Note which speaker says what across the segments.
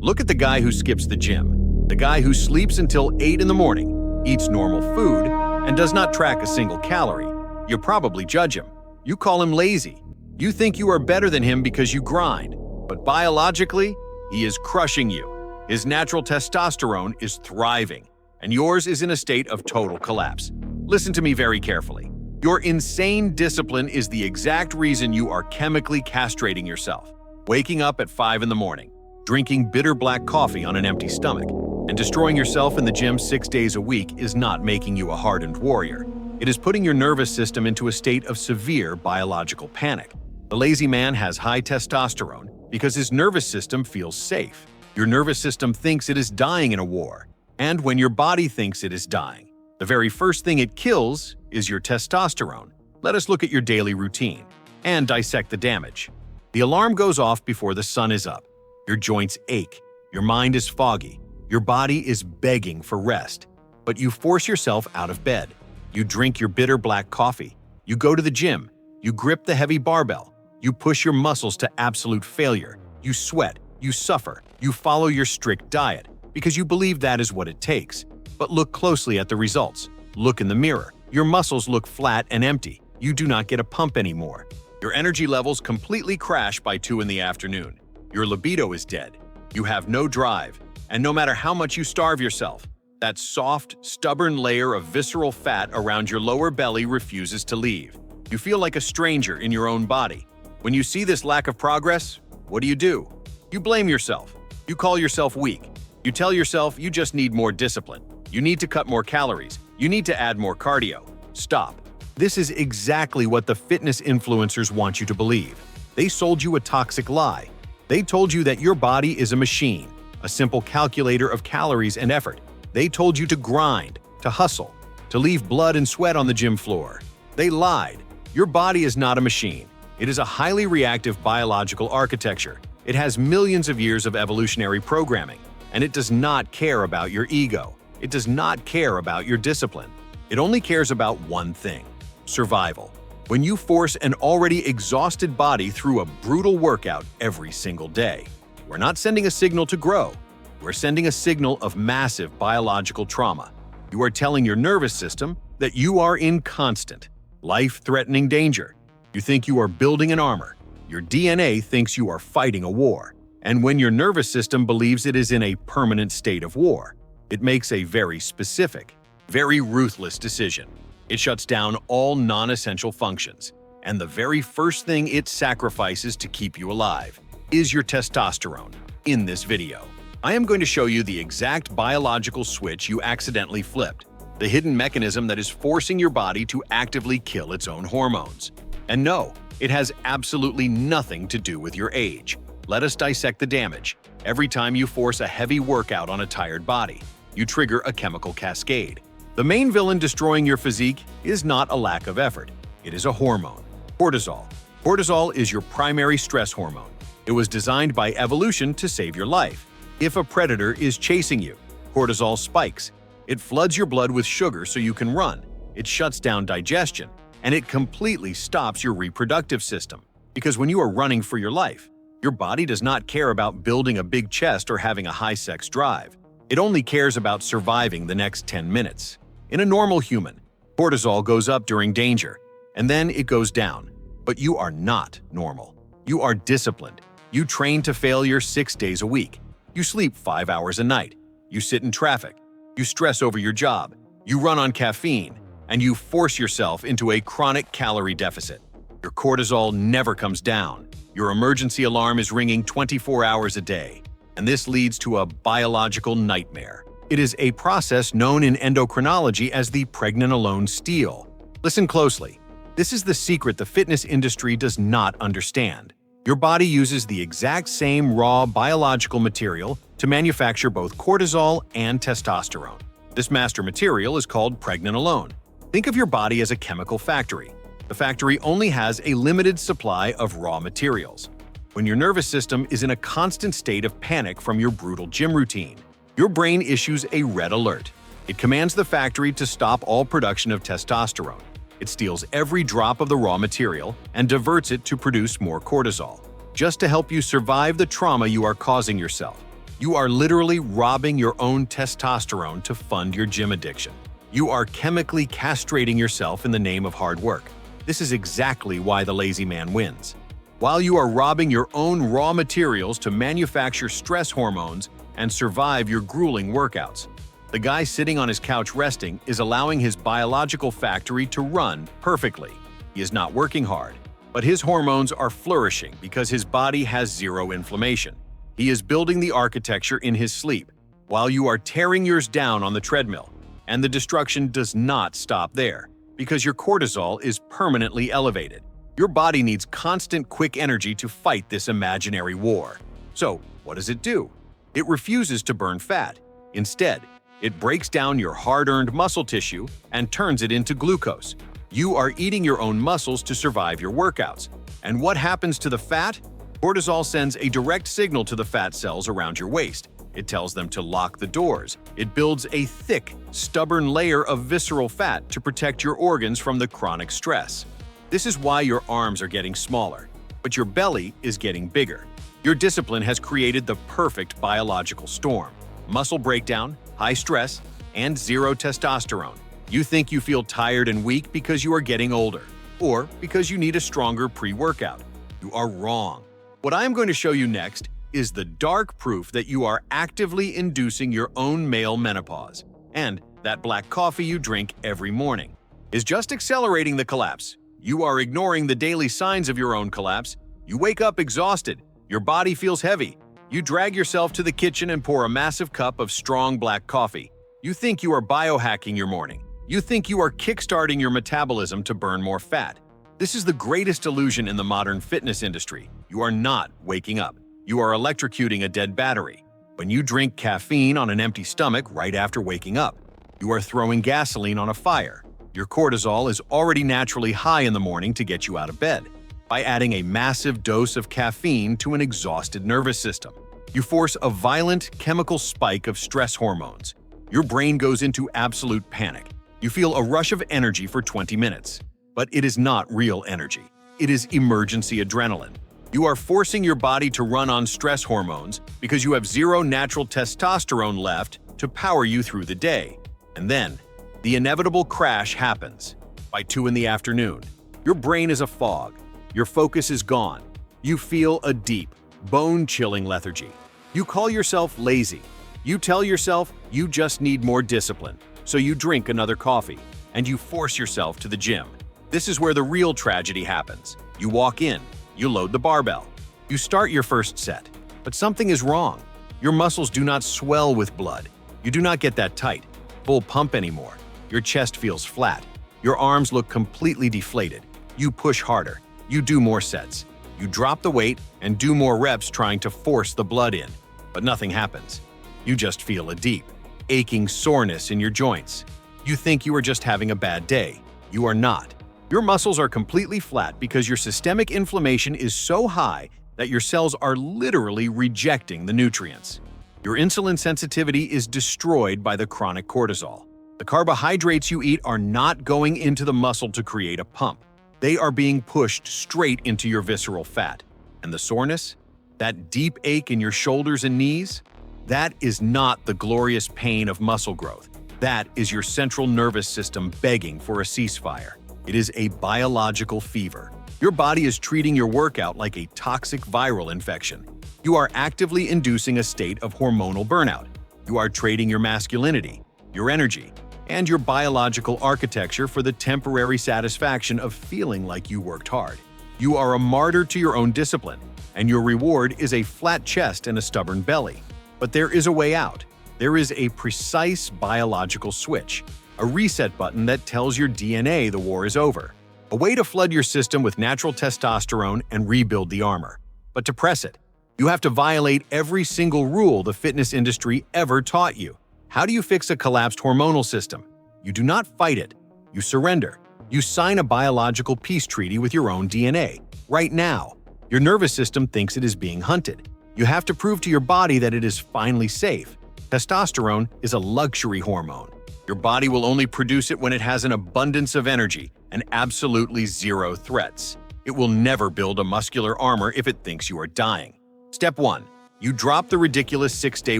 Speaker 1: Look at the guy who skips the gym, the guy who sleeps until 8 in the morning, eats normal food, and does not track a single calorie. You probably judge him. You call him lazy. You think you are better than him because you grind. But biologically, he is crushing you. His natural testosterone is thriving, and yours is in a state of total collapse. Listen to me very carefully. Your insane discipline is the exact reason you are chemically castrating yourself. Waking up at 5 in the morning, drinking bitter black coffee on an empty stomach, and destroying yourself in the gym 6 days a week is not making you a hardened warrior. It is putting your nervous system into a state of severe biological panic. The lazy man has high testosterone because his nervous system feels safe. Your nervous system thinks it is dying in a war. And when your body thinks it is dying, the very first thing it kills is your testosterone. Let us look at your daily routine and dissect the damage. The alarm goes off before the sun is up. Your joints ache. Your mind is foggy. Your body is begging for rest. But you force yourself out of bed. You drink your bitter black coffee. You go to the gym. You grip the heavy barbell. You push your muscles to absolute failure. You sweat. You suffer. You follow your strict diet because you believe that is what it takes. But look closely at the results. Look in the mirror. Your muscles look flat and empty. You do not get a pump anymore. Your energy levels completely crash by 2 in the afternoon. Your libido is dead. You have no drive. And no matter how much you starve yourself, that soft, stubborn layer of visceral fat around your lower belly refuses to leave. You feel like a stranger in your own body. When you see this lack of progress, what do? You blame yourself. You call yourself weak. You tell yourself you just need more discipline. You need to cut more calories. You need to add more cardio. Stop. This is exactly what the fitness influencers want you to believe. They sold you a toxic lie. They told you that your body is a machine, a simple calculator of calories and effort. They told you to grind, to hustle, to leave blood and sweat on the gym floor. They lied. Your body is not a machine. It is a highly reactive biological architecture. It has millions of years of evolutionary programming, and it does not care about your ego. It does not care about your discipline. It only cares about one thing: survival. When you force an already exhausted body through a brutal workout every single day, we're not sending a signal to grow. We're sending a signal of massive biological trauma. You are telling your nervous system that you are in constant, life-threatening danger. You think you are building an armor. Your DNA thinks you are fighting a war. And when your nervous system believes it is in a permanent state of war, it makes a very specific, very ruthless decision. It shuts down all non-essential functions. And the very first thing it sacrifices to keep you alive is your testosterone. In this video, I am going to show you the exact biological switch you accidentally flipped, the hidden mechanism that is forcing your body to actively kill its own hormones. And no, it has absolutely nothing to do with your age. Let us dissect the damage. Every time you force a heavy workout on a tired body, you trigger a chemical cascade. The main villain destroying your physique is not a lack of effort. It is a hormone, cortisol. Cortisol is your primary stress hormone. It was designed by evolution to save your life. If a predator is chasing you, cortisol spikes. It floods your blood with sugar so you can run. It shuts down digestion, and it completely stops your reproductive system. Because when you are running for your life, your body does not care about building a big chest or having a high sex drive. It only cares about surviving the next 10 minutes. In a normal human, cortisol goes up during danger, and then it goes down. But you are not normal. You are disciplined. You train to failure 6 days a week. You sleep 5 hours a night. You sit in traffic. You stress over your job. You run on caffeine. And you force yourself into a chronic calorie deficit. Your cortisol never comes down. Your emergency alarm is ringing 24 hours a day. And this leads to a biological nightmare. It is a process known in endocrinology as the Pregnenolone Steal. Listen closely. This is the secret the fitness industry does not understand. Your body uses the exact same raw biological material to manufacture both cortisol and testosterone. This master material is called pregnenolone. Think of your body as a chemical factory. The factory only has a limited supply of raw materials. When your nervous system is in a constant state of panic from your brutal gym routine, your brain issues a red alert. It commands the factory to stop all production of testosterone. It steals every drop of the raw material and diverts it to produce more cortisol, just to help you survive the trauma you are causing yourself. You are literally robbing your own testosterone to fund your gym addiction. You are chemically castrating yourself in the name of hard work. This is exactly why the lazy man wins. While you are robbing your own raw materials to manufacture stress hormones and survive your grueling workouts, the guy sitting on his couch resting is allowing his biological factory to run perfectly. He is not working hard, but his hormones are flourishing because his body has zero inflammation. He is building the architecture in his sleep, while you are tearing yours down on the treadmill. And the destruction does not stop there, because your cortisol is permanently elevated. Your body needs constant quick energy to fight this imaginary war. So, what does it do? It refuses to burn fat. Instead, it breaks down your hard-earned muscle tissue and turns it into glucose. You are eating your own muscles to survive your workouts. And what happens to the fat? Cortisol sends a direct signal to the fat cells around your waist. It tells them to lock the doors. It builds a thick, stubborn layer of visceral fat to protect your organs from the chronic stress. This is why your arms are getting smaller, but your belly is getting bigger. Your discipline has created the perfect biological storm: muscle breakdown, high stress, and zero testosterone. You think you feel tired and weak because you are getting older, or because you need a stronger pre-workout. You are wrong. What I am going to show you next is the dark proof that you are actively inducing your own male menopause, and that black coffee you drink every morning is just accelerating the collapse. You are ignoring the daily signs of your own collapse. You wake up exhausted. Your body feels heavy. You drag yourself to the kitchen and pour a massive cup of strong black coffee. You think you are biohacking your morning. You think you are kickstarting your metabolism to burn more fat. This is the greatest illusion in the modern fitness industry. You are not waking up. You are electrocuting a dead battery. When you drink caffeine on an empty stomach right after waking up, you are throwing gasoline on a fire. Your cortisol is already naturally high in the morning to get you out of bed. By adding a massive dose of caffeine to an exhausted nervous system, you force a violent chemical spike of stress hormones. Your brain goes into absolute panic. You feel a rush of energy for 20 minutes. But it is not real energy. It is emergency adrenaline. You are forcing your body to run on stress hormones because you have zero natural testosterone left to power you through the day. And then, the inevitable crash happens. By 2 in the afternoon, your brain is a fog. Your focus is gone. You feel a deep, bone-chilling lethargy. You call yourself lazy. You tell yourself you just need more discipline, so you drink another coffee, and you force yourself to the gym. This is where the real tragedy happens. You walk in, you load the barbell. You start your first set, but something is wrong. Your muscles do not swell with blood. You do not get that tight, full pump anymore. Your chest feels flat. Your arms look completely deflated. You push harder. You do more sets. You drop the weight and do more reps trying to force the blood in. But nothing happens. You just feel a deep, aching soreness in your joints. You think you are just having a bad day. You are not. Your muscles are completely flat because your systemic inflammation is so high that your cells are literally rejecting the nutrients. Your insulin sensitivity is destroyed by the chronic cortisol. The carbohydrates you eat are not going into the muscle to create a pump. They are being pushed straight into your visceral fat. And the soreness? That deep ache in your shoulders and knees? That is not the glorious pain of muscle growth. That is your central nervous system begging for a ceasefire. It is a biological fever. Your body is treating your workout like a toxic viral infection. You are actively inducing a state of hormonal burnout. You are trading your masculinity, your energy, and your biological architecture for the temporary satisfaction of feeling like you worked hard. You are a martyr to your own discipline, and your reward is a flat chest and a stubborn belly. But there is a way out. There is a precise biological switch, a reset button that tells your DNA the war is over, a way to flood your system with natural testosterone and rebuild the armor. But to press it, you have to violate every single rule the fitness industry ever taught you. How do you fix a collapsed hormonal system? You do not fight it. You surrender. You sign a biological peace treaty with your own DNA. Right now, your nervous system thinks it is being hunted. You have to prove to your body that it is finally safe. Testosterone is a luxury hormone. Your body will only produce it when it has an abundance of energy and absolutely zero threats. It will never build a muscular armor if it thinks you are dying. Step 1. You drop the ridiculous 6-day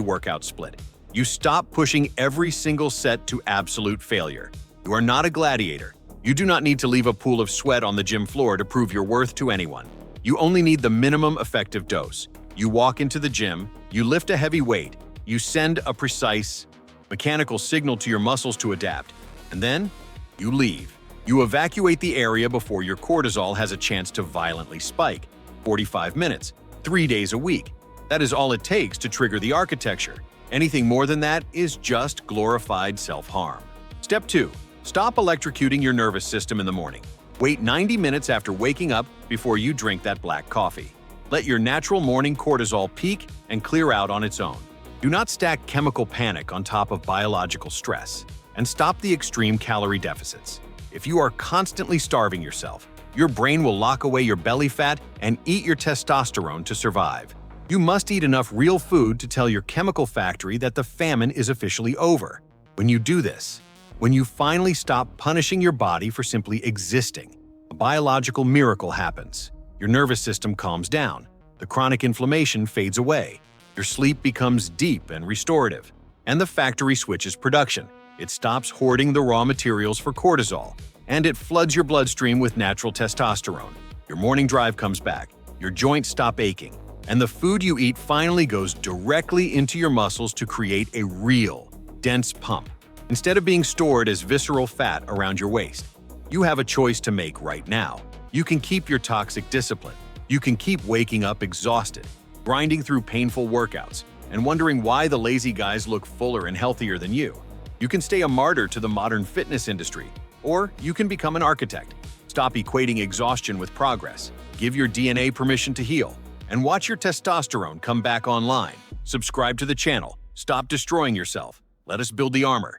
Speaker 1: workout split. You stop pushing every single set to absolute failure. You are not a gladiator. You do not need to leave a pool of sweat on the gym floor to prove your worth to anyone. You only need the minimum effective dose. You walk into the gym, you lift a heavy weight, you send a precise, mechanical signal to your muscles to adapt, and then you leave. You evacuate the area before your cortisol has a chance to violently spike. 45 minutes, 3 days a week. That is all it takes to trigger the architecture. Anything more than that is just glorified self-harm. Step 2. Stop electrocuting your nervous system in the morning. Wait 90 minutes after waking up before you drink that black coffee. Let your natural morning cortisol peak and clear out on its own. Do not stack chemical panic on top of biological stress. And stop the extreme calorie deficits. If you are constantly starving yourself, your brain will lock away your belly fat and eat your testosterone to survive. You must eat enough real food to tell your chemical factory that the famine is officially over. When you do this, when you finally stop punishing your body for simply existing, a biological miracle happens. Your nervous system calms down, the chronic inflammation fades away, your sleep becomes deep and restorative, and the factory switches production. It stops hoarding the raw materials for cortisol, and it floods your bloodstream with natural testosterone. Your morning drive comes back, your joints stop aching, and the food you eat finally goes directly into your muscles to create a real, dense pump. Instead of being stored as visceral fat around your waist, you have a choice to make right now. You can keep your toxic discipline. You can keep waking up exhausted, grinding through painful workouts, and wondering why the lazy guys look fuller and healthier than you. You can stay a martyr to the modern fitness industry, or you can become an architect. Stop equating exhaustion with progress. Give your DNA permission to heal, and watch your testosterone come back online. Subscribe to the channel. Stop destroying yourself. Let us build the armor.